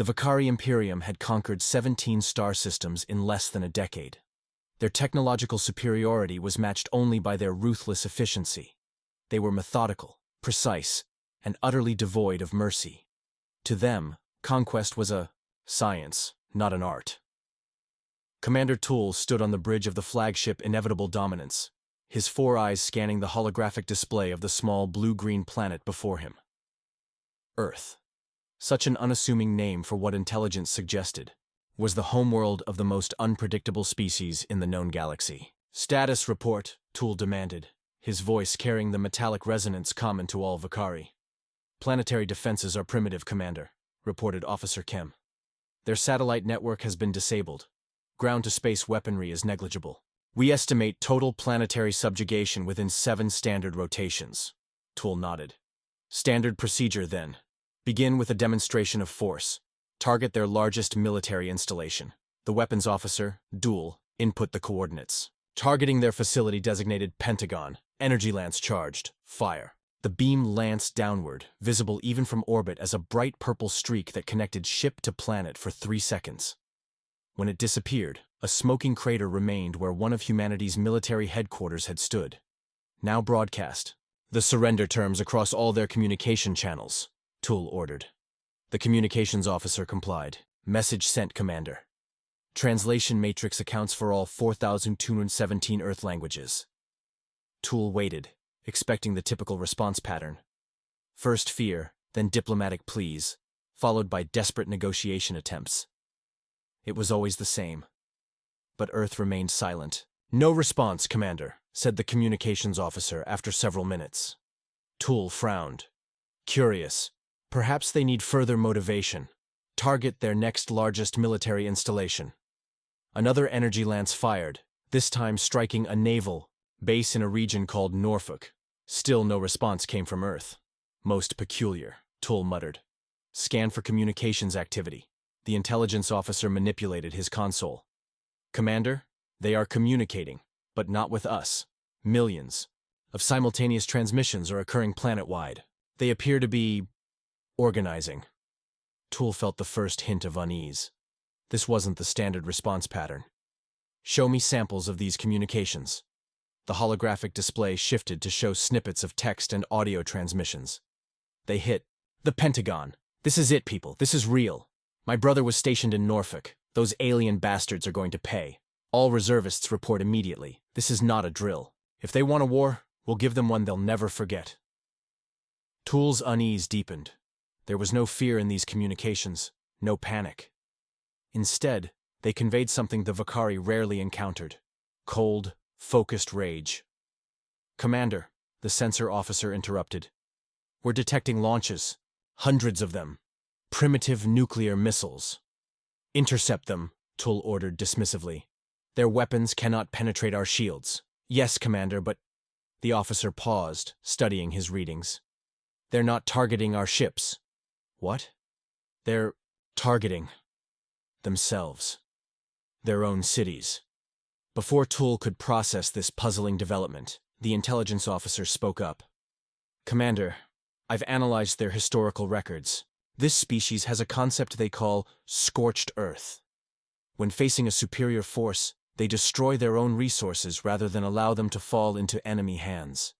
The Vakari Imperium had conquered 17 star systems in less than a decade. Their technological superiority was matched only by their ruthless efficiency. They were methodical, precise, and utterly devoid of mercy. To them, conquest was a science, not an art. Commander Tool stood on the bridge of the flagship Inevitable Dominance, his 4 eyes scanning the holographic display of the small blue-green planet before him. Earth. Such an unassuming name for what intelligence suggested, was the homeworld of the most unpredictable species in the known galaxy. "Status report," Tool demanded, his voice carrying the metallic resonance common to all Vakari. "Planetary defenses are primitive, Commander," reported Officer Kem. "Their satellite network has been disabled. Ground-to-space weaponry is negligible. We estimate total planetary subjugation within 7 standard rotations." Tool nodded. "Standard procedure, then. Begin with a demonstration of force. Target their largest military installation. The weapons officer, Duel, input the coordinates. Targeting their facility designated Pentagon. Energy lance charged. Fire." The beam lanced downward, visible even from orbit as a bright purple streak that connected ship to planet for 3 seconds. When it disappeared, a smoking crater remained where one of humanity's military headquarters had stood. "Now broadcast the surrender terms across all their communication channels," Tool ordered. The communications officer complied. "Message sent, Commander." Translation matrix accounts for all 4,217 Earth languages. Tool waited, expecting the typical response pattern. First fear, then diplomatic pleas, followed by desperate negotiation attempts. It was always the same. But Earth remained silent. "No response, Commander," said the communications officer after several minutes. Tool frowned. Curious. Perhaps they need further motivation. Target their next largest military installation. Another energy lance fired, this time striking a naval base in a region called Norfolk. Still no response came from Earth. "Most peculiar," Tool muttered. "Scan for communications activity." The intelligence officer manipulated his console. "Commander, they are communicating, but not with us. Millions of simultaneous transmissions are occurring planet-wide. They appear to be organizing." Tool felt the first hint of unease. This wasn't the standard response pattern. "Show me samples of these communications." The holographic display shifted to show snippets of text and audio transmissions. They hit the Pentagon. "This is it, people. This is real. My brother was stationed in Norfolk. Those alien bastards are going to pay. All reservists report immediately. This is not a drill. If they want a war, we'll give them one they'll never forget." Tool's unease deepened. There was no fear in these communications, no panic. Instead, they conveyed something the Vakari rarely encountered: cold, focused rage. "Commander," the sensor officer interrupted. "We're detecting launches. Hundreds of them. Primitive nuclear missiles." "Intercept them," Tool ordered dismissively. "Their weapons cannot penetrate our shields." "Yes, Commander, but—" The officer paused, studying his readings. "They're not targeting our ships." "What?" "They're targeting themselves. Their own cities." Before Tool could process this puzzling development, the intelligence officer spoke up. "Commander, I've analyzed their historical records. This species has a concept they call scorched earth. When facing a superior force, they destroy their own resources rather than allow them to fall into enemy hands."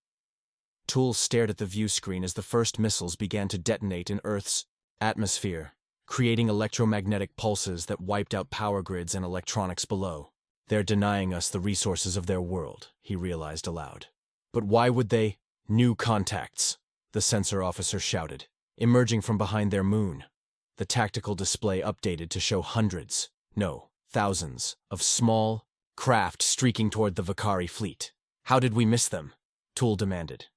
Tool stared at the view screen as the first missiles began to detonate in Earth's atmosphere, creating electromagnetic pulses that wiped out power grids and electronics below. "They're denying us the resources of their world," he realized aloud. "But why would they—" "New contacts," the sensor officer shouted, emerging from behind their moon. The tactical display updated to show hundreds, no, thousands, of small craft streaking toward the Vakari fleet. "How did we miss them?" Tool demanded.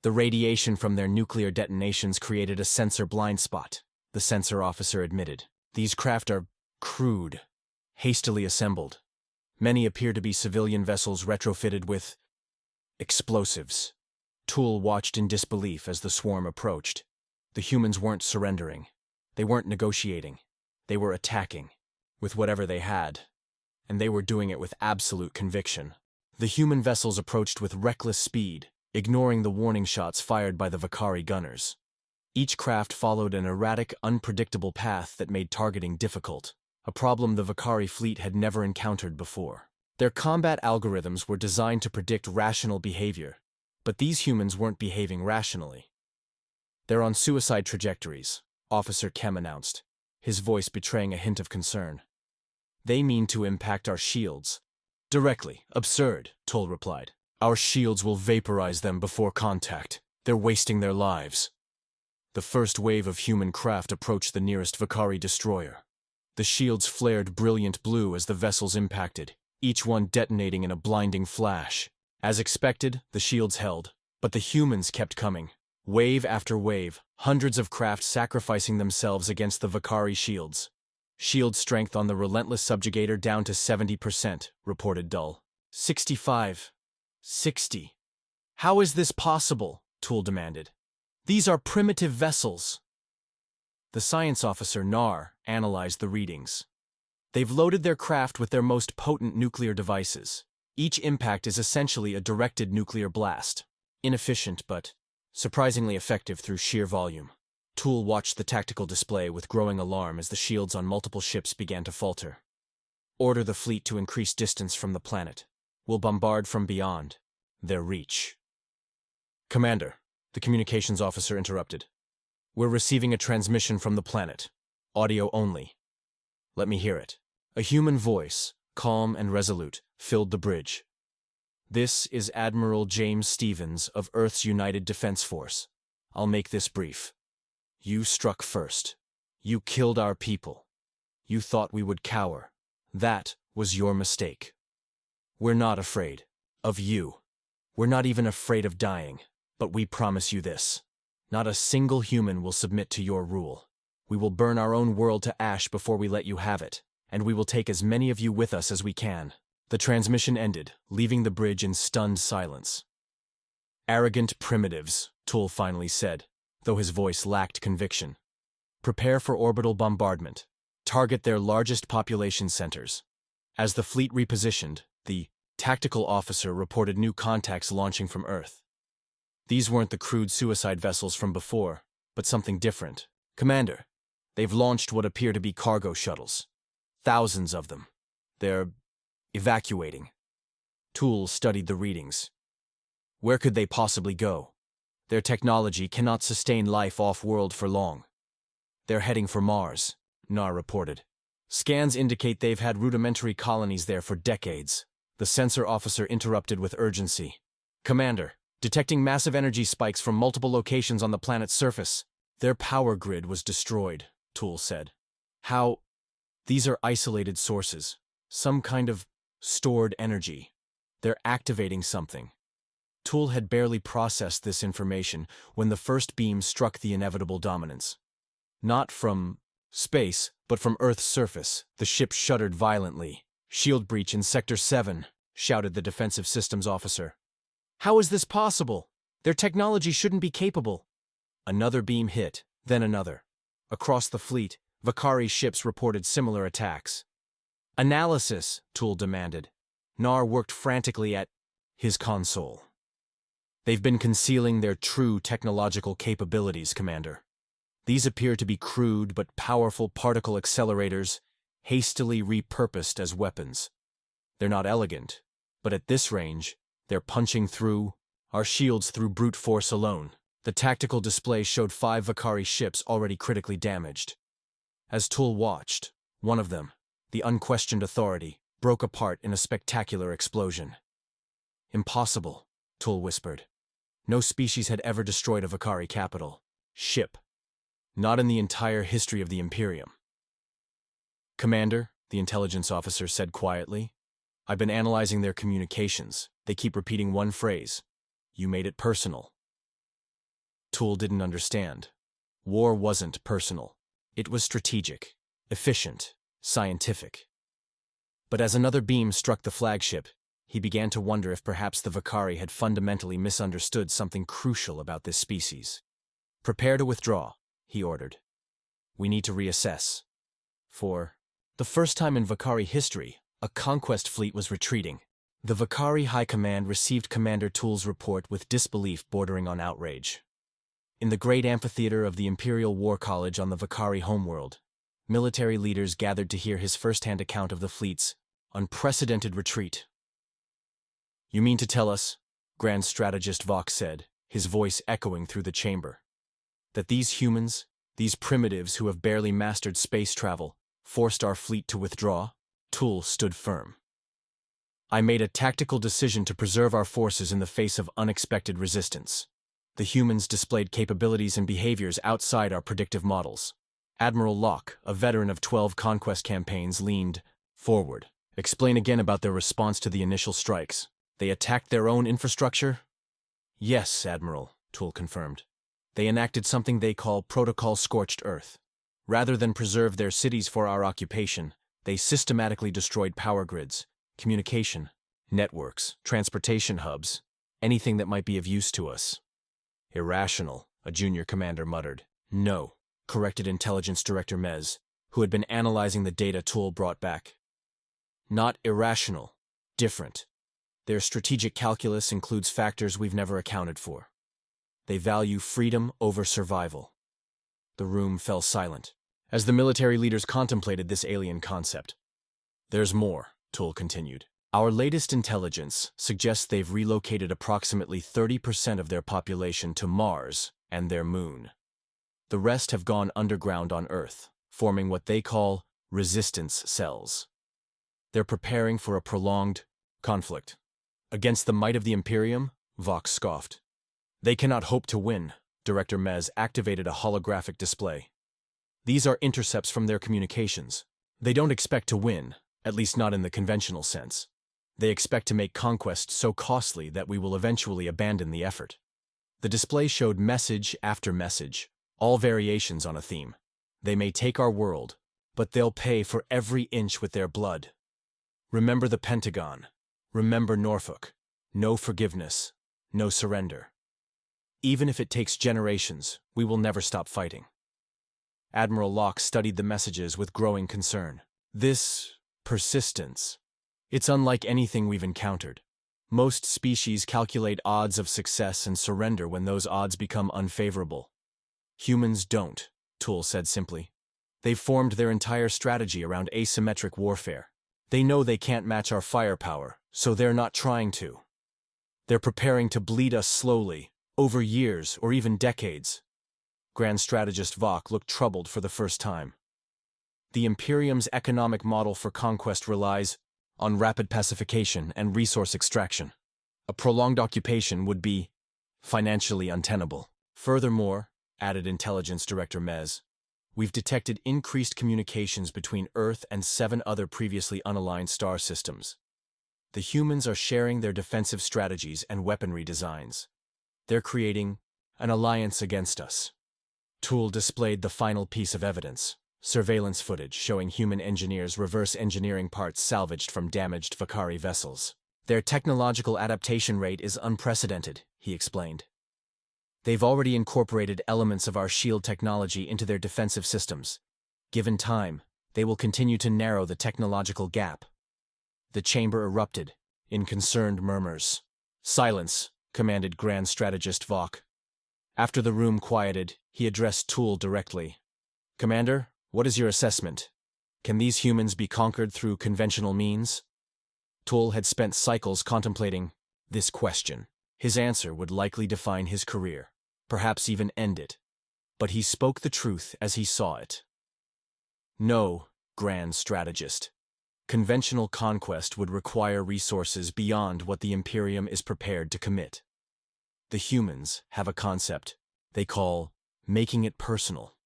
"The radiation from their nuclear detonations created a sensor blind spot," the sensor officer admitted. "These craft are crude, hastily assembled. Many appear to be civilian vessels retrofitted with explosives." Tool watched in disbelief as the swarm approached. The humans weren't surrendering. They weren't negotiating. They were attacking, with whatever they had. And they were doing it with absolute conviction. The human vessels approached with reckless speed, ignoring the warning shots fired by the Vakari gunners. Each craft followed an erratic, unpredictable path that made targeting difficult, a problem the Vakari fleet had never encountered before. Their combat algorithms were designed to predict rational behavior, but these humans weren't behaving rationally. "They're on suicide trajectories," Officer Kem announced, his voice betraying a hint of concern. "They mean to impact our shields." "Directly. Absurd," Tull replied. "Our shields will vaporize them before contact. They're wasting their lives." The first wave of human craft approached the nearest Vakari destroyer. The shields flared brilliant blue as the vessels impacted, each one detonating in a blinding flash. As expected, the shields held, but the humans kept coming. Wave after wave, hundreds of craft sacrificing themselves against the Vakari shields. "Shield strength on the relentless subjugator down to 70%, reported Dull. 65. 60. "How is this possible?" Tull demanded. "These are primitive vessels." The science officer, Nar, analyzed the readings. "They've loaded their craft with their most potent nuclear devices. Each impact is essentially a directed nuclear blast. Inefficient, but surprisingly effective through sheer volume." Tull watched the tactical display with growing alarm as the shields on multiple ships began to falter. "Order the fleet to increase distance from the planet. We'll bombard from beyond their reach." "Commander," the communications officer interrupted. "We're receiving a transmission from the planet. Audio only." "Let me hear it." A human voice, calm and resolute, filled the bridge. "This is Admiral James Stevens of Earth's United Defense Force. I'll make this brief. You struck first. You killed our people. You thought we would cower. That was your mistake. We're not afraid of you. We're not even afraid of dying. But we promise you this. Not a single human will submit to your rule. We will burn our own world to ash before we let you have it, and we will take as many of you with us as we can." The transmission ended, leaving the bridge in stunned silence. "Arrogant primitives," Tull finally said, though his voice lacked conviction. "Prepare for orbital bombardment. Target their largest population centers." As the fleet repositioned, the tactical officer reported new contacts launching from Earth. These weren't the crude suicide vessels from before, but something different. "Commander, they've launched what appear to be cargo shuttles. Thousands of them. They're evacuating." Tull studied the readings. "Where could they possibly go? Their technology cannot sustain life off-world for long." "They're heading for Mars," Nar reported. "Scans indicate they've had rudimentary colonies there for decades." The sensor officer interrupted with urgency. "Commander, detecting massive energy spikes from multiple locations on the planet's surface." "Their power grid was destroyed," Tull said. "How?" "These are isolated sources. Some kind of stored energy. They're activating something." Tull had barely processed this information when the first beam struck the inevitable dominance. Not from space, but from Earth's surface. The ship shuddered violently. "Shield breach in Sector 7, shouted the defensive systems officer. "How is this possible? Their technology shouldn't be capable." Another beam hit, then another. Across the fleet, Vakari ships reported similar attacks. "Analysis," Tull demanded. Nar worked frantically at his console. "They've been concealing their true technological capabilities, Commander. These appear to be crude but powerful particle accelerators, hastily repurposed as weapons. They're not elegant, but at this range, they're punching through our shields through brute force alone." The tactical display showed 5 Vakari ships already critically damaged. As Tull watched, one of them, the unquestioned authority, broke apart in a spectacular explosion. "Impossible," Tull whispered. No species had ever destroyed a Vakari capital. Ship. Not in the entire history of the Imperium. "Commander," the intelligence officer said quietly, "I've been analyzing their communications. They keep repeating one phrase. You made it personal." Tull didn't understand. War wasn't personal. It was strategic, efficient, scientific. But as another beam struck the flagship, he began to wonder if perhaps the Vakari had fundamentally misunderstood something crucial about this species. "Prepare to withdraw," he ordered. "We need to reassess." For the first time in Vakari history, a conquest fleet was retreating. The Vakari High Command received Commander Tull's report with disbelief bordering on outrage. In the great amphitheater of the Imperial War College on the Vakari homeworld, military leaders gathered to hear his first-hand account of the fleet's unprecedented retreat. "You mean to tell us," Grand Strategist Vox said, his voice echoing through the chamber, "that these humans, these primitives who have barely mastered space travel, forced our fleet to withdraw?" Tool stood firm. "I made a tactical decision to preserve our forces in the face of unexpected resistance. The humans displayed capabilities and behaviors outside our predictive models." Admiral Locke, a veteran of 12 conquest campaigns, leaned forward. "Explain again about their response to the initial strikes. They attacked their own infrastructure?" "Yes, Admiral," Tool confirmed. "They enacted something they call Protocol Scorched Earth. Rather than preserve their cities for our occupation, they systematically destroyed power grids, communication, networks, transportation hubs, anything that might be of use to us." "Irrational," a junior commander muttered. "No," corrected Intelligence Director Mez, who had been analyzing the data Tool brought back. "Not irrational. Different. Their strategic calculus includes factors we've never accounted for. They value freedom over survival." The room fell silent, as the military leaders contemplated this alien concept. "There's more," Tool continued. "Our latest intelligence suggests they've relocated approximately 30% of their population to Mars and their moon. The rest have gone underground on Earth, forming what they call resistance cells. They're preparing for a prolonged conflict. Against the might of the Imperium?" Vox scoffed. "They cannot hope to win." Director Mez activated a holographic display. "These are intercepts from their communications. They don't expect to win, at least not in the conventional sense. They expect to make conquest so costly that we will eventually abandon the effort." The display showed message after message, all variations on a theme. "They may take our world, but they'll pay for every inch with their blood. Remember the Pentagon. Remember Norfolk. No forgiveness. No surrender. Even if it takes generations, we will never stop fighting." Admiral Locke studied the messages with growing concern. "This persistence. It's unlike anything we've encountered. Most species calculate odds of success and surrender when those odds become unfavorable. Humans don't," Tool said simply. "They've formed their entire strategy around asymmetric warfare. They know they can't match our firepower, so they're not trying to. They're preparing to bleed us slowly, over years or even decades." Grand Strategist Vox looked troubled for the first time. "The Imperium's economic model for conquest relies on rapid pacification and resource extraction. A prolonged occupation would be financially untenable. Furthermore," added Intelligence Director Mez, "we've detected increased communications between Earth and 7 other previously unaligned star systems. The humans are sharing their defensive strategies and weaponry designs. They're creating an alliance against us." Tool displayed the final piece of evidence, surveillance footage showing human engineers reverse engineering parts salvaged from damaged Vakari vessels. "Their technological adaptation rate is unprecedented," he explained. "They've already incorporated elements of our shield technology into their defensive systems. Given time, they will continue to narrow the technological gap." The chamber erupted in concerned murmurs. "Silence," commanded Grand Strategist Vox. After the room quieted, he addressed Tool directly. "Commander, what is your assessment? Can these humans be conquered through conventional means?" Tool had spent cycles contemplating this question. His answer would likely define his career, perhaps even end it. But he spoke the truth as he saw it. "No, Grand Strategist. Conventional conquest would require resources beyond what the Imperium is prepared to commit. The humans have a concept they call making it personal.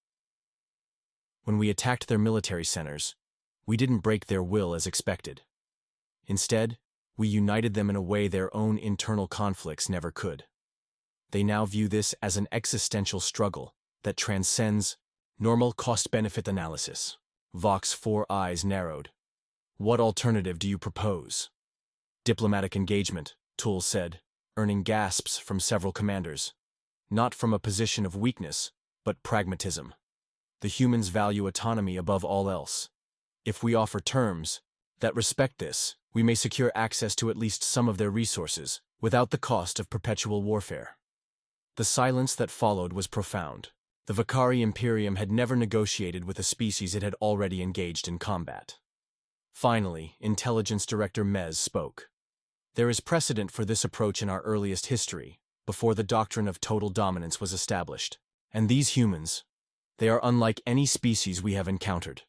When we attacked their military centers, we didn't break their will as expected. Instead, we united them in a way their own internal conflicts never could. They now view this as an existential struggle that transcends normal cost-benefit analysis." Vox's 4 eyes narrowed. "What alternative do you propose?" "Diplomatic engagement," Tool said, earning gasps from several commanders. "Not from a position of weakness, but pragmatism. The humans value autonomy above all else. If we offer terms that respect this, we may secure access to at least some of their resources, without the cost of perpetual warfare." The silence that followed was profound. The Vakari Imperium had never negotiated with a species it had already engaged in combat. Finally, Intelligence Director Mez spoke. There is precedent for this approach in our earliest history, before the doctrine of total dominance was established. And these humans, they are unlike any species we have encountered.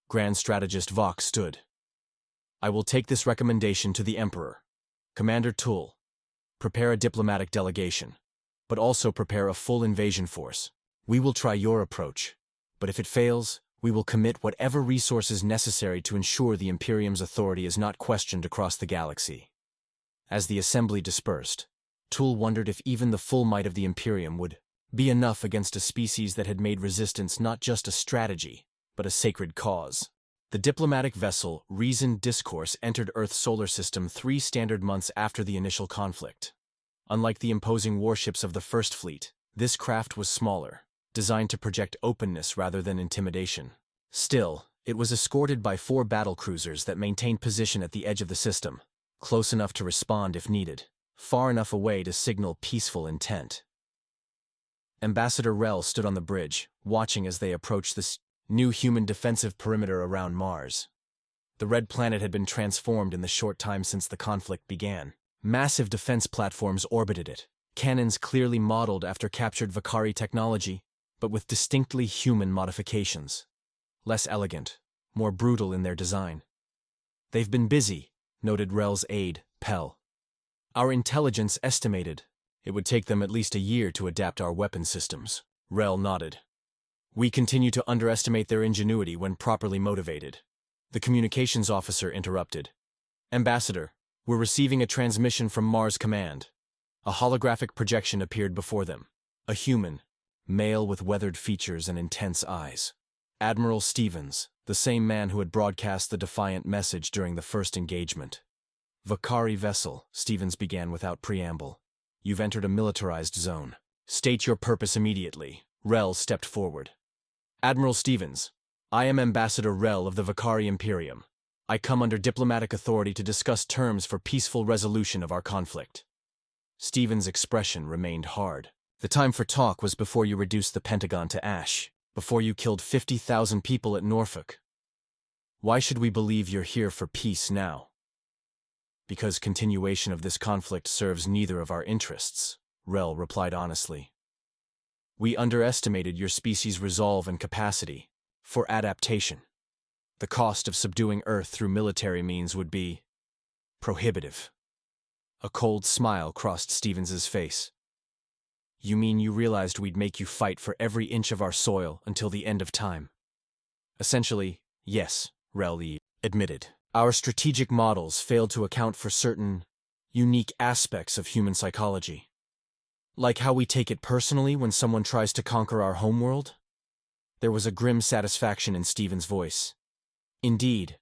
Grand Strategist Vox stood. I will take this recommendation to the Emperor. Commander Tull, prepare a diplomatic delegation, but also prepare a full invasion force. We will try your approach, but if it fails, we will commit whatever resources necessary to ensure the Imperium's authority is not questioned across the galaxy. As the assembly dispersed, Tull wondered if even the full might of the Imperium would be enough against a species that had made resistance not just a strategy, but a sacred cause. The diplomatic vessel Reasoned Discourse entered Earth's solar system 3 standard months after the initial conflict. Unlike the imposing warships of the First Fleet, this craft was smaller, designed to project openness rather than intimidation. Still, it was escorted by 4 battlecruisers that maintained position at the edge of the system, close enough to respond if needed, far enough away to signal peaceful intent. Ambassador Rel stood on the bridge, watching as they approached this new human defensive perimeter around Mars. The red planet had been transformed in the short time since the conflict began. Massive defense platforms orbited it, cannons clearly modeled after captured Vakari technology, but with distinctly human modifications. Less elegant, more brutal in their design. They've been busy, noted Rel's aide, Pell. Our intelligence estimated it would take them at least a year to adapt our weapon systems. Rel nodded. We continue to underestimate their ingenuity when properly motivated. The communications officer interrupted. Ambassador, we're receiving a transmission from Mars Command. A holographic projection appeared before them. A human, male with weathered features and intense eyes. Admiral Stevens, the same man who had broadcast the defiant message during the first engagement. Vakari vessel, Stevens began without preamble. You've entered a militarized zone. State your purpose immediately. Rel stepped forward. Admiral Stevens, I am Ambassador Rel of the Vakari Imperium. I come under diplomatic authority to discuss terms for peaceful resolution of our conflict. Stevens' expression remained hard. The time for talk was before you reduced the Pentagon to ash, before you killed 50,000 people at Norfolk. Why should we believe you're here for peace now? Because continuation of this conflict serves neither of our interests, Rel replied honestly. We underestimated your species' resolve and capacity for adaptation. The cost of subduing Earth through military means would be prohibitive. A cold smile crossed Stevens's face. You mean you realized we'd make you fight for every inch of our soil until the end of time? Essentially, yes, Rel admitted. Our strategic models failed to account for certain unique aspects of human psychology. Like how we take it personally when someone tries to conquer our homeworld? There was a grim satisfaction in Stevens' voice. Indeed,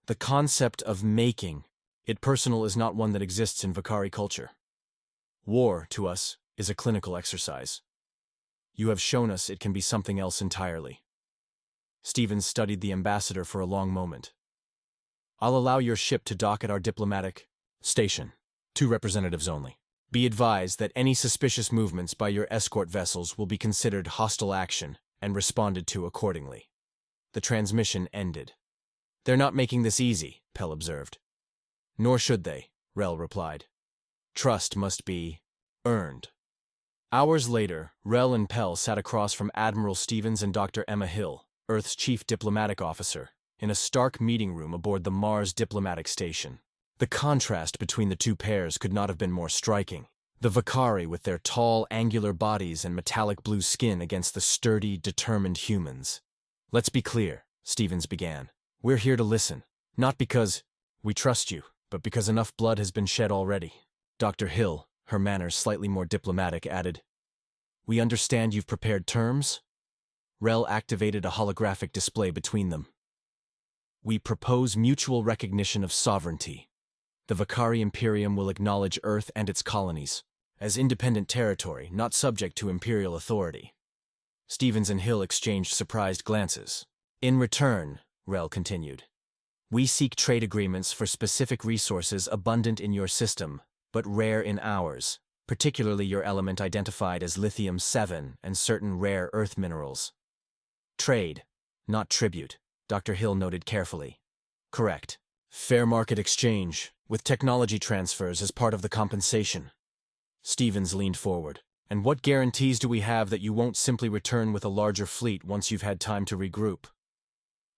the concept of making it personal is not one that exists in Vakari culture. War, to us, is a clinical exercise. You have shown us it can be something else entirely. Stevens studied the ambassador for a long moment. I'll allow your ship to dock at our diplomatic station. 2 representatives only. Be advised that any suspicious movements by your escort vessels will be considered hostile action and responded to accordingly. The transmission ended. They're not making this easy, Pell observed. Nor should they, Rel replied. Trust must be earned. Hours later, Rel and Pell sat across from Admiral Stevens and Dr. Emma Hill, Earth's chief diplomatic officer, in a stark meeting room aboard the Mars diplomatic station. The contrast between the two pairs could not have been more striking. The Vakari with their tall, angular bodies and metallic blue skin against the sturdy, determined humans. Let's be clear, Stevens began. We're here to listen, not because we trust you, but because enough blood has been shed already. Dr. Hill, her manners slightly more diplomatic, added, We understand you've prepared terms? Rel activated a holographic display between them. We propose mutual recognition of sovereignty. The Vakari Imperium will acknowledge Earth and its colonies as independent territory, not subject to imperial authority. Stevens and Hill exchanged surprised glances. In return, Rel continued, we seek trade agreements for specific resources abundant in your system, but rare in ours. particularly your element identified as lithium-7 and certain rare earth minerals. Trade, not tribute, Dr. Hill noted carefully. Correct. Fair market exchange, with technology transfers as part of the compensation. Stevens leaned forward. And what guarantees do we have that you won't simply return with a larger fleet once you've had time to regroup?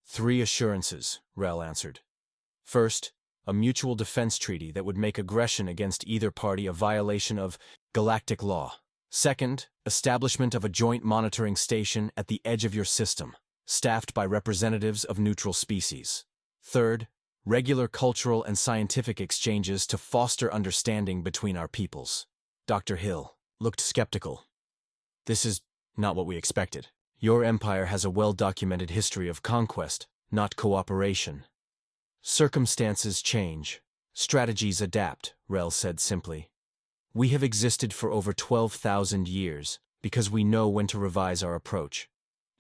3 assurances, Rel answered. First, a mutual defense treaty that would make aggression against either party a violation of galactic law. Second, establishment of a joint monitoring station at the edge of your system, staffed by representatives of neutral species. Third, regular cultural and scientific exchanges to foster understanding between our peoples. Dr. Hill looked skeptical. This is not what we expected. Your empire has a well-documented history of conquest, not cooperation. Circumstances change. Strategies adapt, Rel said simply. We have existed for over 12,000 years because we know when to revise our approach.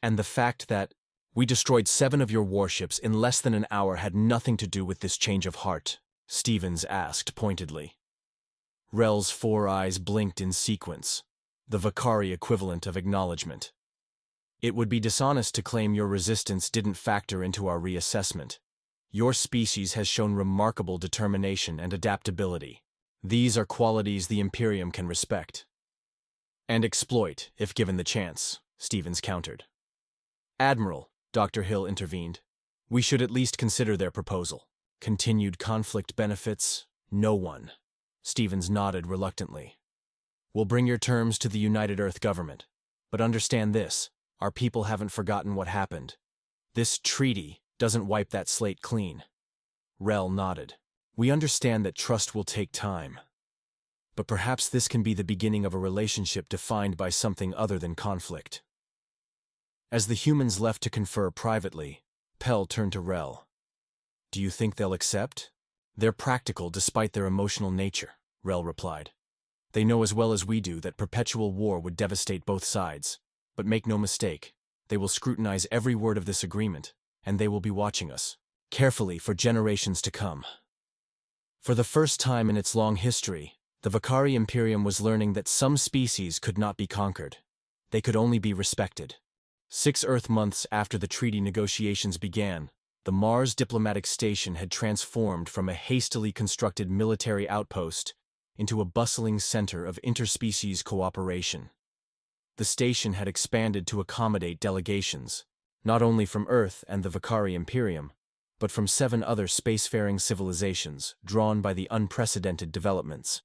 And the fact that we destroyed 7 of your warships in less than an hour had nothing to do with this change of heart, Stevens asked pointedly. Rel's 4 eyes blinked in sequence, the Vakari equivalent of acknowledgement. It would be dishonest to claim your resistance didn't factor into our reassessment. Your species has shown remarkable determination and adaptability. These are qualities the Imperium can respect. And exploit, if given the chance, Stevens countered. Admiral, Dr. Hill intervened. We should at least consider their proposal. Continued conflict benefits, no one. Stevens nodded reluctantly. We'll bring your terms to the United Earth government. But understand this, our people haven't forgotten what happened. This treaty doesn't wipe that slate clean. Rel nodded. We understand that trust will take time. But perhaps this can be the beginning of a relationship defined by something other than conflict. As the humans left to confer privately, Pell turned to Rel. Do you think they'll accept? They're practical despite their emotional nature, Rel replied. They know as well as we do that perpetual war would devastate both sides. But make no mistake, they will scrutinize every word of this agreement, and they will be watching us carefully for generations to come. For the first time in its long history, the Vakari Imperium was learning that some species could not be conquered. They could only be respected. 6 Earth months after the treaty negotiations began, the Mars diplomatic station had transformed from a hastily constructed military outpost into a bustling center of interspecies cooperation. The station had expanded to accommodate delegations, not only from Earth and the Vakari Imperium, but from 7 other spacefaring civilizations drawn by the unprecedented developments.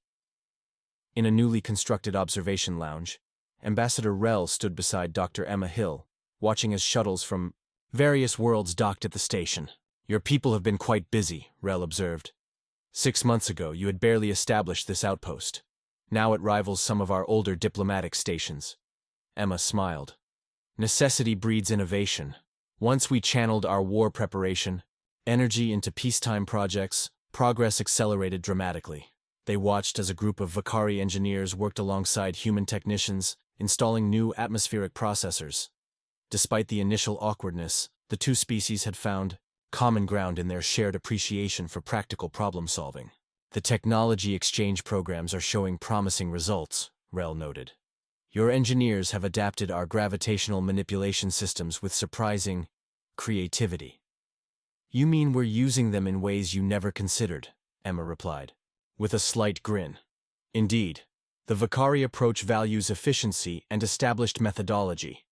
In a newly constructed observation lounge, Ambassador Rel stood beside Dr. Emma Hill, watching as shuttles from various worlds docked at the station. Your people have been quite busy, Rel observed. 6 months ago, you had barely established this outpost. Now it rivals some of our older diplomatic stations. Emma smiled. Necessity breeds innovation. Once we channeled our war preparation, energy into peacetime projects, progress accelerated dramatically. They watched as a group of Vakari engineers worked alongside human technicians, installing new atmospheric processors. Despite the initial awkwardness, the 2 species had found common ground in their shared appreciation for practical problem-solving. The technology exchange programs are showing promising results, Rel noted. Your engineers have adapted our gravitational manipulation systems with surprising creativity. You mean we're using them in ways you never considered, Emma replied, with a slight grin. Indeed, the Vakari approach values efficiency and established methodology.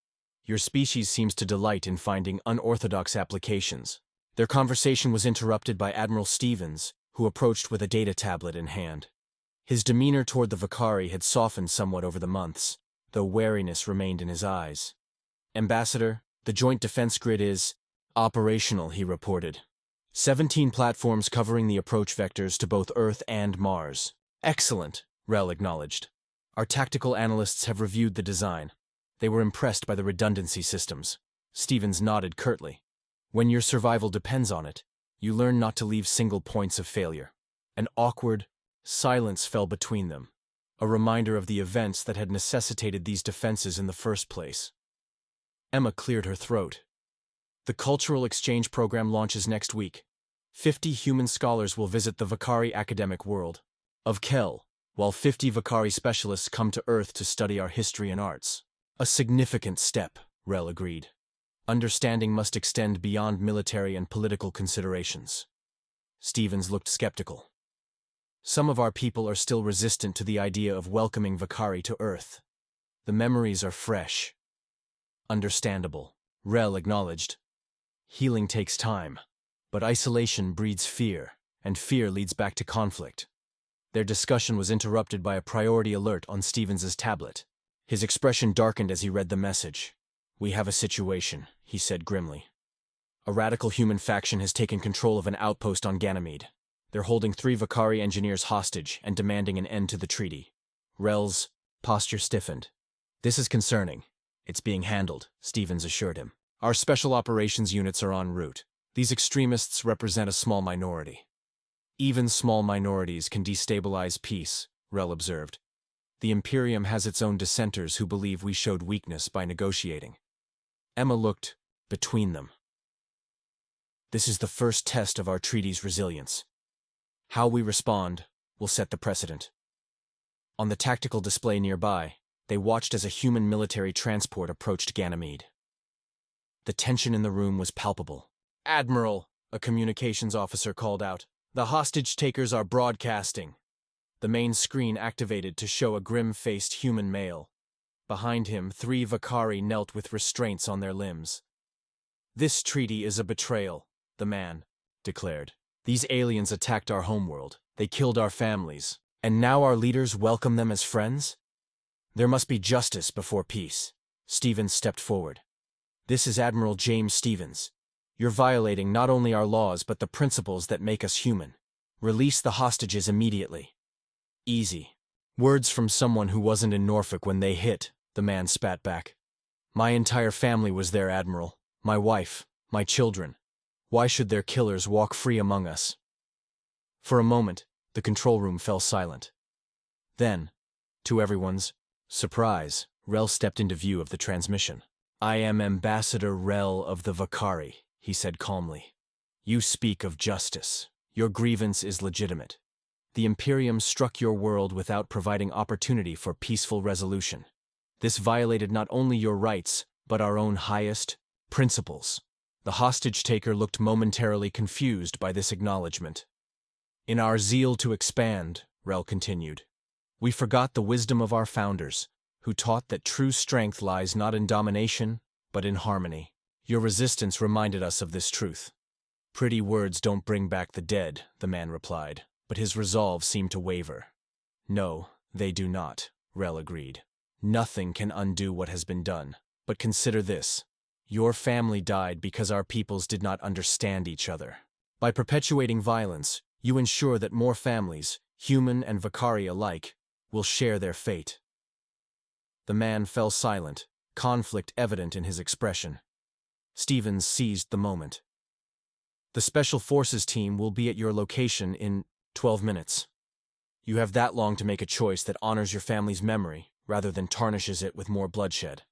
Your species seems to delight in finding unorthodox applications. Their conversation was interrupted by Admiral Stevens, who approached with a data tablet in hand. His demeanor toward the Vakari had softened somewhat over the months, though wariness remained in his eyes. Ambassador, the Joint Defense Grid is operational, he reported. 17 platforms covering the approach vectors to both Earth and Mars. Excellent, Rel acknowledged. Our tactical analysts have reviewed the design. They were impressed by the redundancy systems. Stevens nodded curtly. When your survival depends on it, you learn not to leave single points of failure. An awkward silence fell between them, a reminder of the events that had necessitated these defenses in the first place. Emma cleared her throat. The cultural exchange program launches next week. 50 human scholars will visit the Vakari academic world. Of Kel, while 50 Vakari specialists come to Earth to study our history and arts. A significant step, Rel agreed. Understanding must extend beyond military and political considerations. Stevens looked skeptical. Some of our people are still resistant to the idea of welcoming Vakari to Earth. The memories are fresh. Understandable, Rel acknowledged. Healing takes time, but isolation breeds fear, and fear leads back to conflict. Their discussion was interrupted by a priority alert on Stevens's tablet. His expression darkened as he read the message. "We have a situation," he said grimly. "A radical human faction has taken control of an outpost on Ganymede. They're holding 3 Vakari engineers hostage and demanding an end to the treaty." Rel's posture stiffened. "This is concerning. It's being handled," Stevens assured him. "Our special operations units are en route. These extremists represent a small minority." "Even small minorities can destabilize peace," Rel observed. "The Imperium has its own dissenters who believe we showed weakness by negotiating." Emma looked between them. "This is the first test of our treaty's resilience. How we respond will set the precedent." On the tactical display nearby, they watched as a human military transport approached Ganymede. The tension in the room was palpable. "Admiral," a communications officer called out, "the hostage-takers are broadcasting." The main screen activated to show a grim-faced human male. Behind him, 3 Vakari knelt with restraints on their limbs. "This treaty is a betrayal," the man declared. "These aliens attacked our homeworld. They killed our families. And now our leaders welcome them as friends? There must be justice before peace." Stevens stepped forward. "This is Admiral James Stevens. You're violating not only our laws but the principles that make us human. Release the hostages immediately." "Easy. Words from someone who wasn't in Norfolk when they hit," the man spat back. "My entire family was there, Admiral. My wife, my children. Why should their killers walk free among us?" For a moment, the control room fell silent. Then, to everyone's surprise, Rel stepped into view of the transmission. "I am Ambassador Rel of the Vakari," he said calmly. "You speak of justice. Your grievance is legitimate. The Imperium struck your world without providing opportunity for peaceful resolution. This violated not only your rights, but our own highest principles." The hostage-taker looked momentarily confused by this acknowledgement. "In our zeal to expand," Rel continued, "we forgot the wisdom of our founders, who taught that true strength lies not in domination, but in harmony. Your resistance reminded us of this truth." "Pretty words don't bring back the dead," the man replied, but his resolve seemed to waver. "No, they do not," Rel agreed. "Nothing can undo what has been done. But consider this. Your family died because our peoples did not understand each other. By perpetuating violence, you ensure that more families, human and Vakari alike, will share their fate." The man fell silent, conflict evident in his expression. Stevens seized the moment. "The Special Forces team will be at your location in 12 minutes. You have that long to make a choice that honors your family's memory rather than tarnishes it with more bloodshed."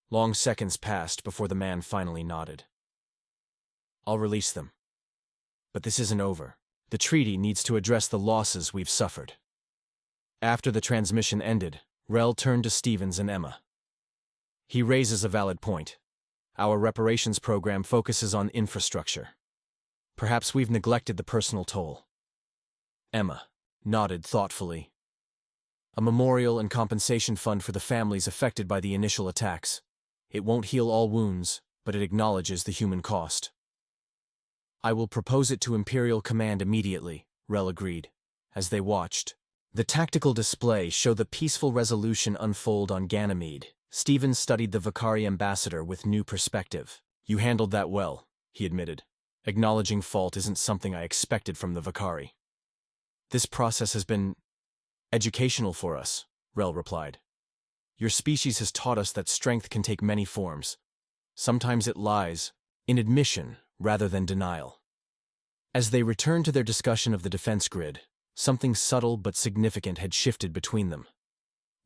Long seconds passed before the man finally nodded. "I'll release them. But this isn't over. The treaty needs to address the losses we've suffered." After the transmission ended, Rel turned to Stevens and Emma. "He raises a valid point. Our reparations program focuses on infrastructure. Perhaps we've neglected the personal toll." Emma nodded thoughtfully. "A memorial and compensation fund for the families affected by the initial attacks. It won't heal all wounds, but it acknowledges the human cost." "I will propose it to Imperial Command immediately," Rel agreed. As they watched, the tactical display showed the peaceful resolution unfold on Ganymede. Stevens studied the Vakari ambassador with new perspective. "You handled that well," he admitted. "Acknowledging fault isn't something I expected from the Vakari." "This process has been educational for us," Rel replied. "Your species has taught us that strength can take many forms. Sometimes it lies in admission rather than denial." As they returned to their discussion of the defense grid, something subtle but significant had shifted between them.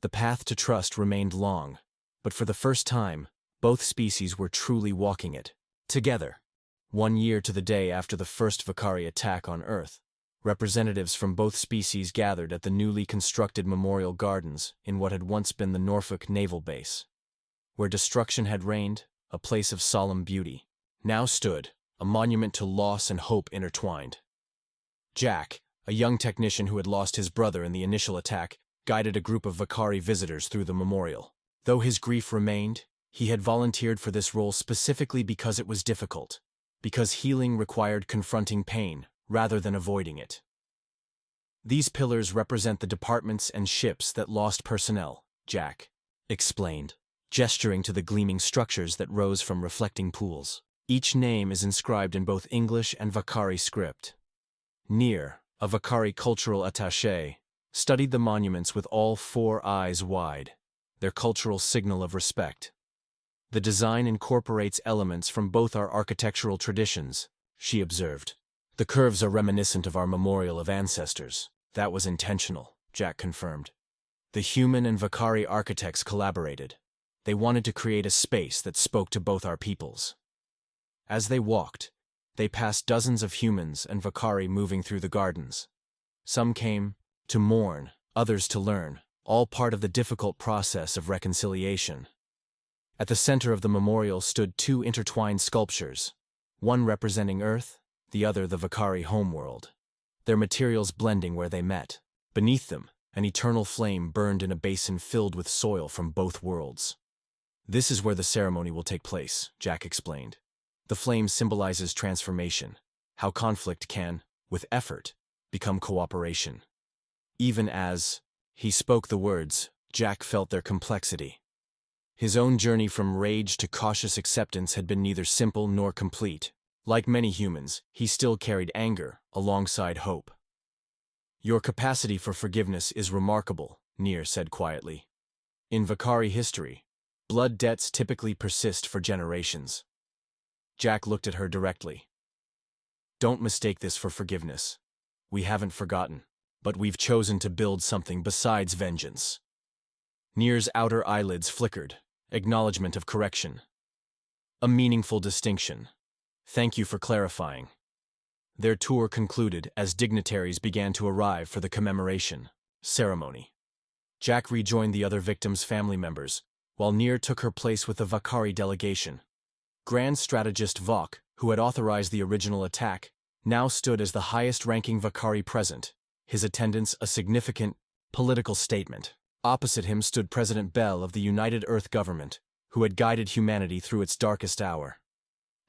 The path to trust remained long, but for the first time, both species were truly walking it together. 1 year to the day after the first Vakari attack on Earth, Representatives from both species gathered at the newly constructed Memorial Gardens in what had once been the Norfolk Naval Base. Where destruction had reigned, a place of solemn beauty, now stood a monument to loss and hope intertwined. Jack, a young technician who had lost his brother in the initial attack, guided a group of Vakari visitors through the memorial. Though his grief remained, he had volunteered for this role specifically because it was difficult, because healing required confronting pain rather than avoiding it. These pillars represent the departments and ships that lost personnel, Jack explained, gesturing to the gleaming structures that rose from reflecting pools. Each name is inscribed in both English and Vakari script. Nir, a Vakari cultural attaché, studied the monuments with all 4 eyes wide, their cultural signal of respect. The design incorporates elements from both our architectural traditions, she observed. The curves are reminiscent of our memorial of ancestors. That was intentional, Jack confirmed. The human and Vakari architects collaborated. They wanted to create a space that spoke to both our peoples. As they walked, they passed dozens of humans and Vakari moving through the gardens. Some came to mourn, others to learn, all part of the difficult process of reconciliation. At the center of the memorial stood 2 intertwined sculptures, one representing Earth, the other the Vakari homeworld, their materials blending where they met. Beneath them, an eternal flame burned in a basin filled with soil from both worlds. This is where the ceremony will take place, Jack explained. The flame symbolizes transformation, how conflict can, with effort, become cooperation. Even as he spoke the words, Jack felt their complexity. His own journey from rage to cautious acceptance had been neither simple nor complete. Like many humans, he still carried anger alongside hope. Your capacity for forgiveness is remarkable, Nir said quietly. In Vakari history, blood debts typically persist for generations. Jack looked at her directly. Don't mistake this for forgiveness. We haven't forgotten, but we've chosen to build something besides vengeance. Nir's outer eyelids flickered, acknowledgement of correction. A meaningful distinction. Thank you for clarifying. Their tour concluded as dignitaries began to arrive for the commemoration ceremony. Jack rejoined the other victims' family members, while Nir took her place with the Vakari delegation. Grand Strategist Vok, who had authorized the original attack, now stood as the highest-ranking Vakari present, his attendance a significant political statement. Opposite him stood President Bell of the United Earth Government, who had guided humanity through its darkest hour.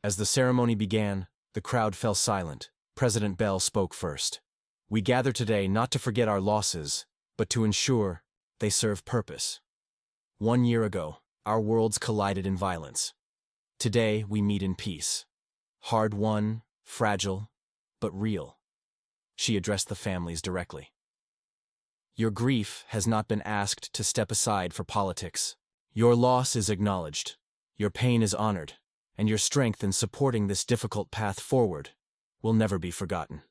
As the ceremony began, the crowd fell silent. President Bell spoke first. We gather today not to forget our losses, but to ensure they serve purpose. 1 year ago, our worlds collided in violence. Today, we meet in peace. Hard-won, fragile, but real. She addressed the families directly. Your grief has not been asked to step aside for politics. Your loss is acknowledged, your pain is honored, and your strength in supporting this difficult path forward will never be forgotten.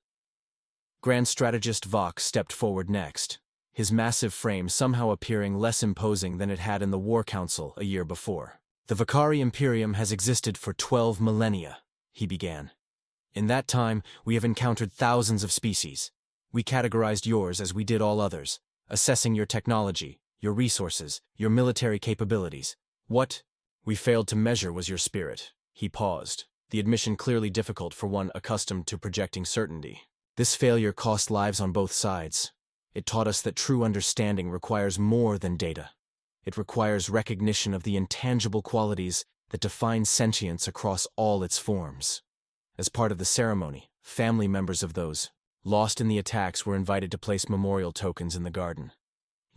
Grand Strategist Vok stepped forward next, his massive frame somehow appearing less imposing than it had in the War Council a year before. The Vakari Imperium has existed for 12 millennia, he began. In that time, we have encountered thousands of species. We categorized yours as we did all others, assessing your technology, your resources, your military capabilities. What we failed to measure was your spirit. He paused, the admission clearly difficult for one accustomed to projecting certainty. This failure cost lives on both sides. It taught us that true understanding requires more than data. It requires recognition of the intangible qualities that define sentience across all its forms. As part of the ceremony, family members of those lost in the attacks were invited to place memorial tokens in the garden.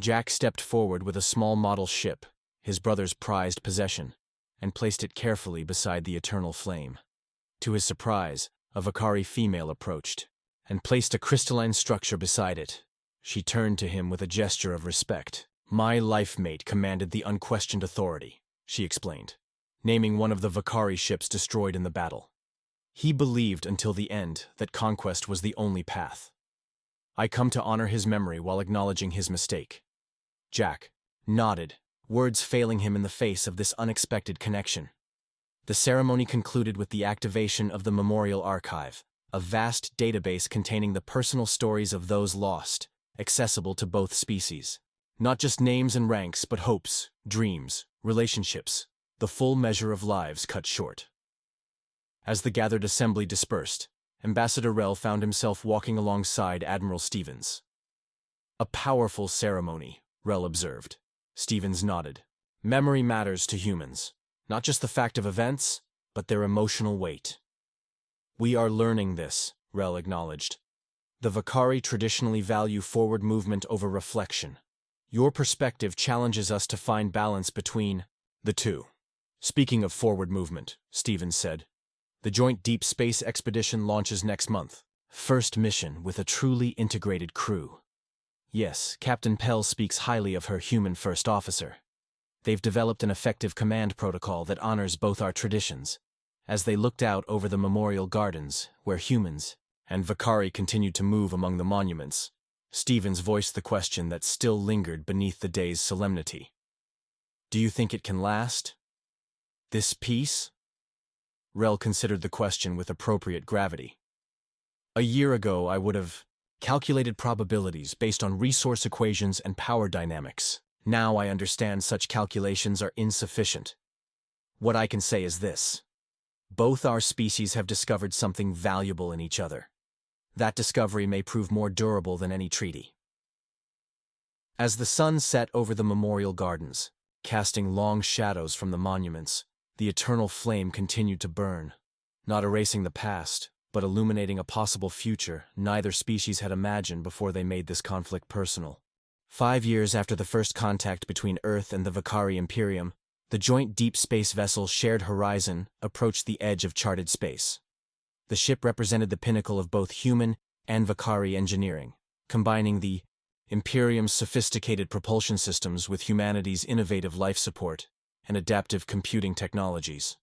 Jack stepped forward with a small model ship, his brother's prized possession, and placed it carefully beside the eternal flame. To his surprise, a Vakari female approached and placed a crystalline structure beside it. She turned to him with a gesture of respect. My life mate commanded the unquestioned authority, she explained, naming one of the Vakari ships destroyed in the battle. He believed until the end that conquest was the only path. I come to honor his memory while acknowledging his mistake. Jack nodded, words failing him in the face of this unexpected connection. The ceremony concluded with the activation of the Memorial Archive, a vast database containing the personal stories of those lost, accessible to both species. Not just names and ranks, but hopes, dreams, relationships, the full measure of lives cut short. As the gathered assembly dispersed, Ambassador Rel found himself walking alongside Admiral Stevens. "A powerful ceremony," Rel observed. Stevens nodded. "Memory matters to humans. Not just the fact of events, but their emotional weight." "We are learning this," Rel acknowledged. "The Vakari traditionally value forward movement over reflection. Your perspective challenges us to find balance between the two." "Speaking of forward movement," Stevens said, "the joint deep space expedition launches next month. First mission with a truly integrated crew." "Yes, Captain Pell speaks highly of her human first officer. They've developed an effective command protocol that honors both our traditions." As they looked out over the memorial gardens, where humans and Vakari continued to move among the monuments, Stevens voiced the question that still lingered beneath the day's solemnity. "Do you think it can last? This peace?" Rel considered the question with appropriate gravity. "A year ago, I would have calculated probabilities based on resource equations and power dynamics. Now I understand such calculations are insufficient. What I can say is this. Both our species have discovered something valuable in each other. That discovery may prove more durable than any treaty." As the sun set over the memorial gardens, casting long shadows from the monuments, the eternal flame continued to burn, not erasing the past, but illuminating a possible future neither species had imagined before they made this conflict personal. 5 years after the first contact between Earth and the Vakari Imperium, the joint deep space vessel Shared Horizon approached the edge of charted space. The ship represented the pinnacle of both human and Vakari engineering, combining the Imperium's sophisticated propulsion systems with humanity's innovative life support and adaptive computing technologies.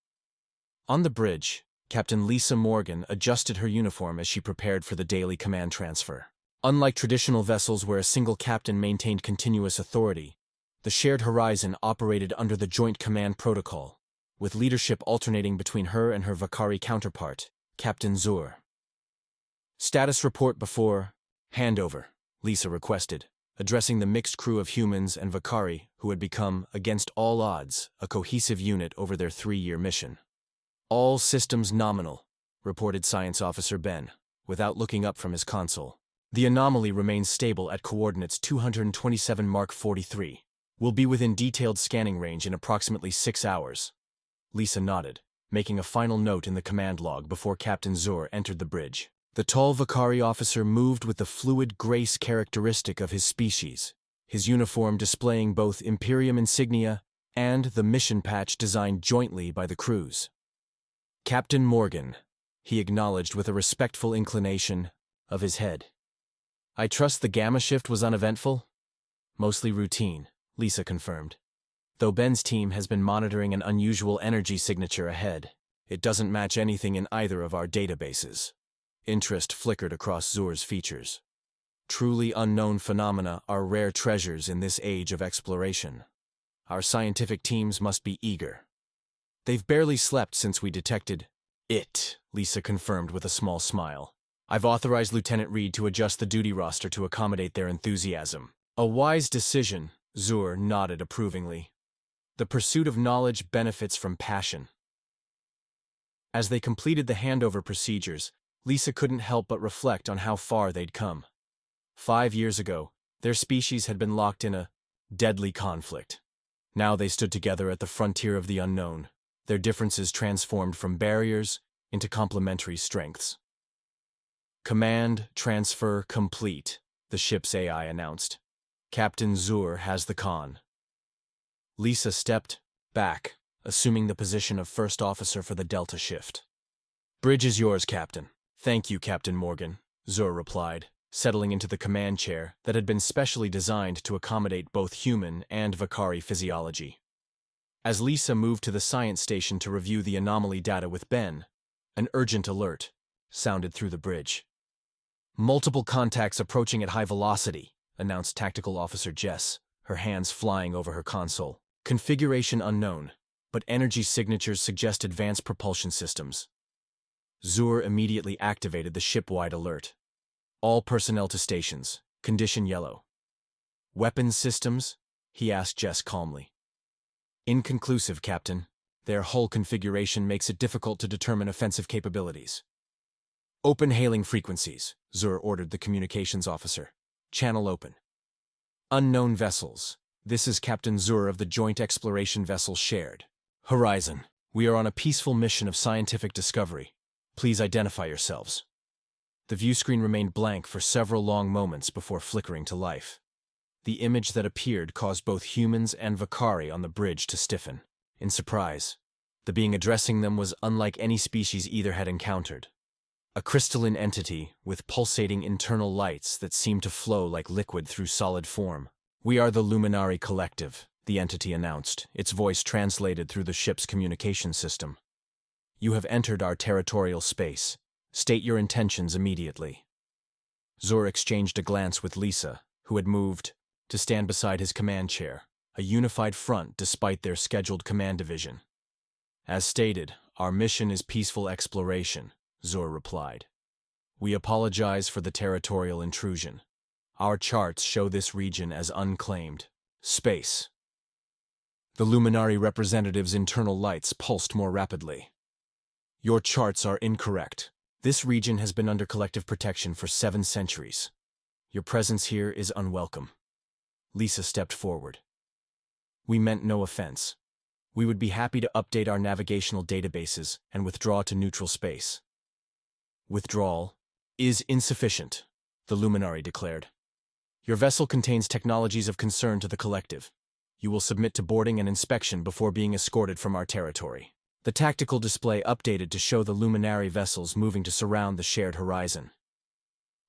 On the bridge, Captain Lisa Morgan adjusted her uniform as she prepared for the daily command transfer. Unlike traditional vessels where a single captain maintained continuous authority, the Shared Horizon operated under the Joint Command Protocol, with leadership alternating between her and her Vakari counterpart, Captain Zur. "Status report before handover," Lisa requested, addressing the mixed crew of humans and Vakari who had become, against all odds, a cohesive unit over their 3-year mission. "All systems nominal," reported Science Officer Ben, without looking up from his console. "The anomaly remains stable at coordinates 227 Mark 43. We'll be within detailed scanning range in approximately 6 hours." Lisa nodded, making a final note in the command log before Captain Zur entered the bridge. The tall Vakari officer moved with the fluid grace characteristic of his species, his uniform displaying both Imperium insignia and the mission patch designed jointly by the crews. "Captain Morgan," he acknowledged with a respectful inclination of his head. "I trust the Gamma shift was uneventful?" "Mostly routine," Lisa confirmed. "Though Ben's team has been monitoring an unusual energy signature ahead, it doesn't match anything in either of our databases." Interest flickered across Zur's features. "Truly unknown phenomena are rare treasures in this age of exploration. Our scientific teams must be eager." "They've barely slept since we detected it," Lisa confirmed with a small smile. "I've authorized Lieutenant Reed to adjust the duty roster to accommodate their enthusiasm." "A wise decision," Zur nodded approvingly. "The pursuit of knowledge benefits from passion." As they completed the handover procedures, Lisa couldn't help but reflect on how far they'd come. 5 years ago, their species had been locked in a deadly conflict. Now they stood together at the frontier of the unknown, their differences transformed from barriers into complementary strengths. "Command transfer complete," the ship's AI announced. "Captain Zur has the con." Lisa stepped back, assuming the position of first officer for the Delta shift. "Bridge is yours, Captain." "Thank you, Captain Morgan," Zur replied, settling into the command chair that had been specially designed to accommodate both human and Vakari physiology. As Lisa moved to the science station to review the anomaly data with Ben, an urgent alert sounded through the bridge. "Multiple contacts approaching at high velocity," announced Tactical Officer Jess, her hands flying over her console. "Configuration unknown, but energy signatures suggest advanced propulsion systems." Zur immediately activated the ship-wide alert. All personnel to stations. Condition yellow. Weapons systems? He asked Jess calmly. Inconclusive, Captain. Their hull configuration makes it difficult to determine offensive capabilities. Open hailing frequencies, Zur ordered the communications officer. Channel open. Unknown vessels. This is Captain Zur of the Joint Exploration Vessel Shared. Horizon. We are on a peaceful mission of scientific discovery. Please identify yourselves. The view screen remained blank for several long moments before flickering to life. The image that appeared caused both humans and Vakari on the bridge to stiffen. In surprise, the being addressing them was unlike any species either had encountered. A crystalline entity with pulsating internal lights that seemed to flow like liquid through solid form. We are the Luminari Collective, the entity announced, its voice translated through the ship's communication system. You have entered our territorial space. State your intentions immediately. Zur exchanged a glance with Lisa, who had moved to stand beside his command chair, a unified front despite their scheduled command division. As stated, our mission is peaceful exploration, Zur replied. We apologize for the territorial intrusion. Our charts show this region as unclaimed space. The Luminari representative's internal lights pulsed more rapidly. Your charts are incorrect. This region has been under collective protection for 7 centuries. Your presence here is unwelcome. Lisa stepped forward. We meant no offense. We would be happy to update our navigational databases and withdraw to neutral space. Withdrawal is insufficient, the Luminari declared. Your vessel contains technologies of concern to the collective. You will submit to boarding and inspection before being escorted from our territory. The tactical display updated to show the Luminari vessels moving to surround the shared horizon.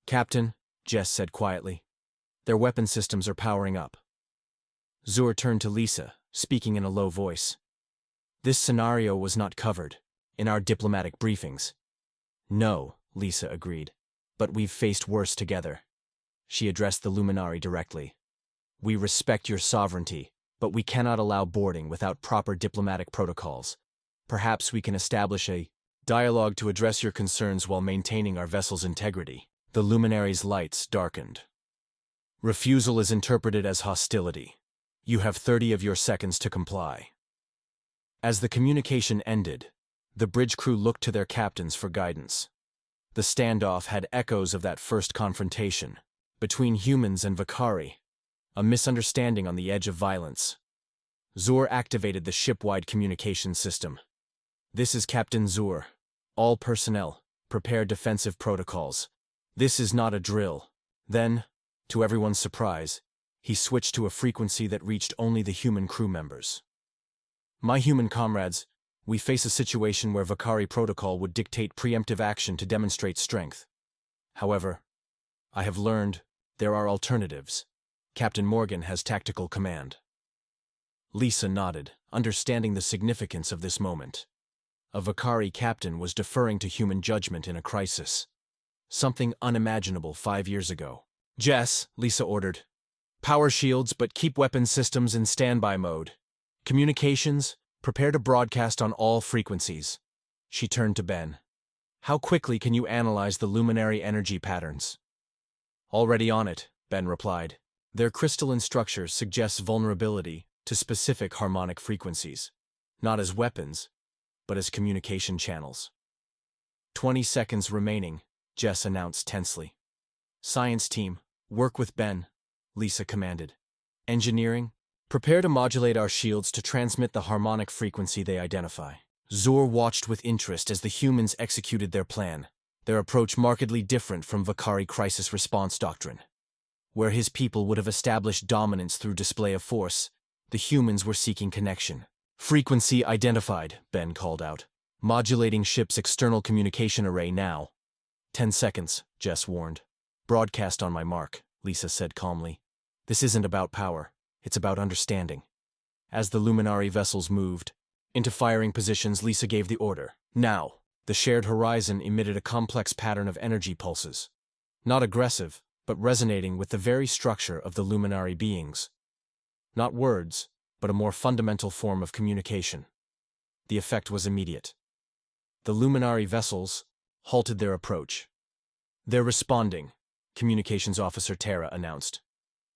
Captain, Jess said quietly, their weapon systems are powering up. Zur turned to Lisa, speaking in a low voice. This scenario was not covered in our diplomatic briefings. No, Lisa agreed, but we've faced worse together. She addressed the Luminari directly. We respect your sovereignty, but we cannot allow boarding without proper diplomatic protocols. Perhaps we can establish a dialogue to address your concerns while maintaining our vessel's integrity. The Luminari's lights darkened. Refusal is interpreted as hostility. You have 30 of your seconds to comply. As the communication ended, the bridge crew looked to their captains for guidance. The standoff had echoes of that first confrontation between humans and Vakari, a misunderstanding on the edge of violence. Zur activated the ship-wide communication system. This is Captain Zur. All personnel, prepare defensive protocols. This is not a drill. Then, to everyone's surprise, he switched to a frequency that reached only the human crew members. My human comrades, we face a situation where Vakari protocol would dictate preemptive action to demonstrate strength. However, I have learned there are alternatives. Captain Morgan has tactical command. Lisa nodded, understanding the significance of this moment. A Vakari captain was deferring to human judgment in a crisis. Something unimaginable 5 years ago. Jess, Lisa ordered. Power shields, but keep weapon systems in standby mode. Communications, prepare to broadcast on all frequencies. She turned to Ben. How quickly can you analyze the Luminari energy patterns? Already on it, Ben replied. Their crystalline structure suggests vulnerability to specific harmonic frequencies, not as weapons, but as communication channels. 20 seconds remaining, Jess announced tensely. Science team, work with Ben, Lisa commanded. Engineering, prepare to modulate our shields to transmit the harmonic frequency they identify. Zur watched with interest as the humans executed their plan, their approach markedly different from Vakari crisis response doctrine. Where his people would have established dominance through display of force, the humans were seeking connection. Frequency identified, Ben called out. Modulating ship's external communication array now. 10 seconds, Jess warned. Broadcast on my mark, Lisa said calmly. This isn't about power, it's about understanding. As the Luminari vessels moved into firing positions, Lisa gave the order. Now, the shared horizon emitted a complex pattern of energy pulses. Not aggressive, but resonating with the very structure of the Luminari beings. Not words, but a more fundamental form of communication. The effect was immediate. The Luminari vessels, halted their approach. "They're responding," Communications Officer Tara announced.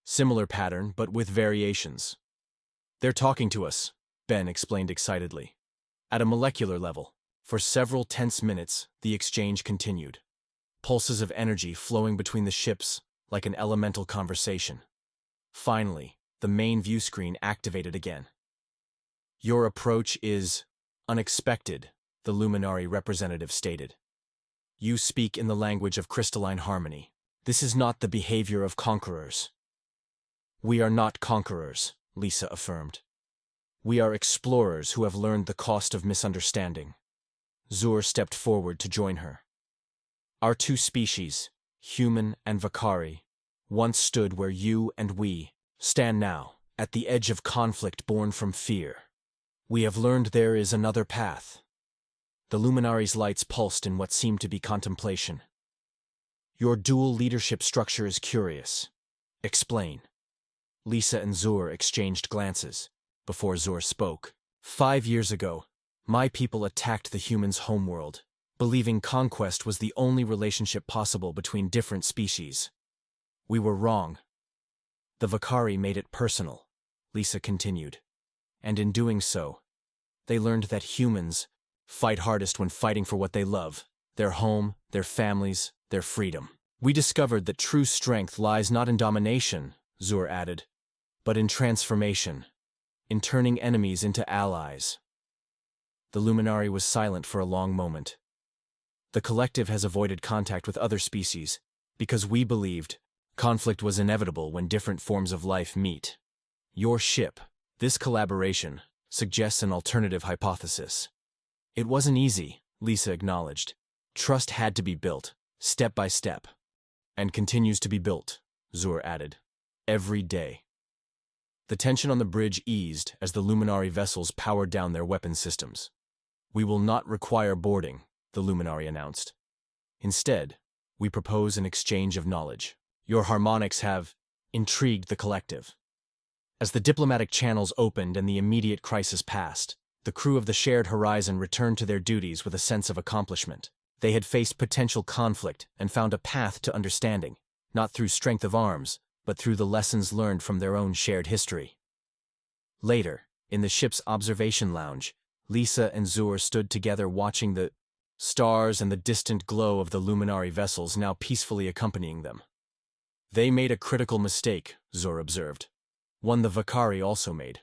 "Similar pattern, but with variations." "They're talking to us," Ben explained excitedly. At a molecular level, for several tense minutes, the exchange continued. Pulses of energy flowing between the ships like an elemental conversation. Finally, the main view screen activated again. "Your approach is unexpected," the Luminary representative stated. "You speak in the language of crystalline harmony. This is not the behavior of conquerors." "We are not conquerors," Lisa affirmed. "We are explorers who have learned the cost of misunderstanding." Zur stepped forward to join her. "Our two species, human and Vakari, once stood where you and we stand now, at the edge of conflict born from fear. We have learned there is another path." The Luminary's lights pulsed in what seemed to be contemplation. "Your dual leadership structure is curious. Explain." Lisa and Zur exchanged glances before Zur spoke. "5 years ago, my people attacked the humans' homeworld, believing conquest was the only relationship possible between different species. We were wrong. The Vakari made it personal," Lisa continued. "And in doing so, they learned that humans fight hardest when fighting for what they love, their home, their families, their freedom. We discovered that true strength lies not in domination," Zur added, "but in transformation, in turning enemies into allies." The Luminary was silent for a long moment. "The collective has avoided contact with other species because we believed conflict was inevitable when different forms of life meet. Your ship, this collaboration, suggests an alternative hypothesis." "It wasn't easy," Lisa acknowledged. "Trust had to be built, step by step." "And continues to be built," Zur added. "Every day." The tension on the bridge eased as the Luminary vessels powered down their weapon systems. "We will not require boarding," the Luminary announced. "Instead, we propose an exchange of knowledge. Your harmonics have intrigued the collective." As the diplomatic channels opened and the immediate crisis passed, the crew of the Shared Horizon returned to their duties with a sense of accomplishment. They had faced potential conflict and found a path to understanding, not through strength of arms, but through the lessons learned from their own shared history. Later, in the ship's observation lounge, Lisa and Zur stood together watching the stars and the distant glow of the Luminary vessels now peacefully accompanying them. "They made a critical mistake," Zur observed. "One the Vakari also made."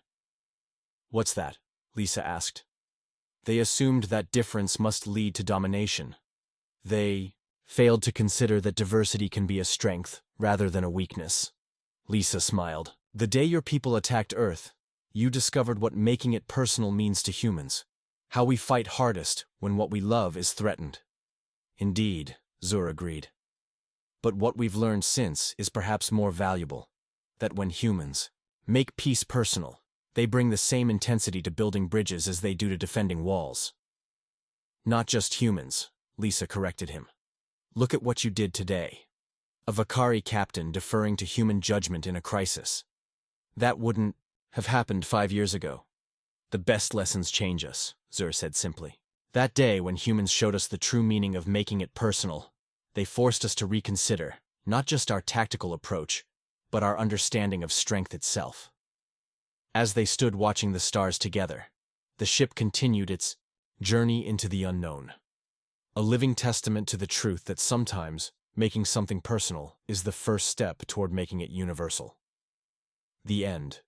"What's that?" Lisa asked. "They assumed that difference must lead to domination. They failed to consider that diversity can be a strength rather than a weakness." Lisa smiled. "The day your people attacked Earth, you discovered what making it personal means to humans. How we fight hardest when what we love is threatened." "Indeed," Zur agreed. "But what we've learned since is perhaps more valuable. That when humans make peace personal, they bring the same intensity to building bridges as they do to defending walls." "Not just humans," Lisa corrected him. "Look at what you did today. A Vakari captain deferring to human judgment in a crisis. That wouldn't have happened 5 years ago." "The best lessons change us," Zur said simply. "That day when humans showed us the true meaning of making it personal, they forced us to reconsider, not just our tactical approach, but our understanding of strength itself." As they stood watching the stars together, the ship continued its journey into the unknown. A living testament to the truth that sometimes making something personal is the first step toward making it universal. The end.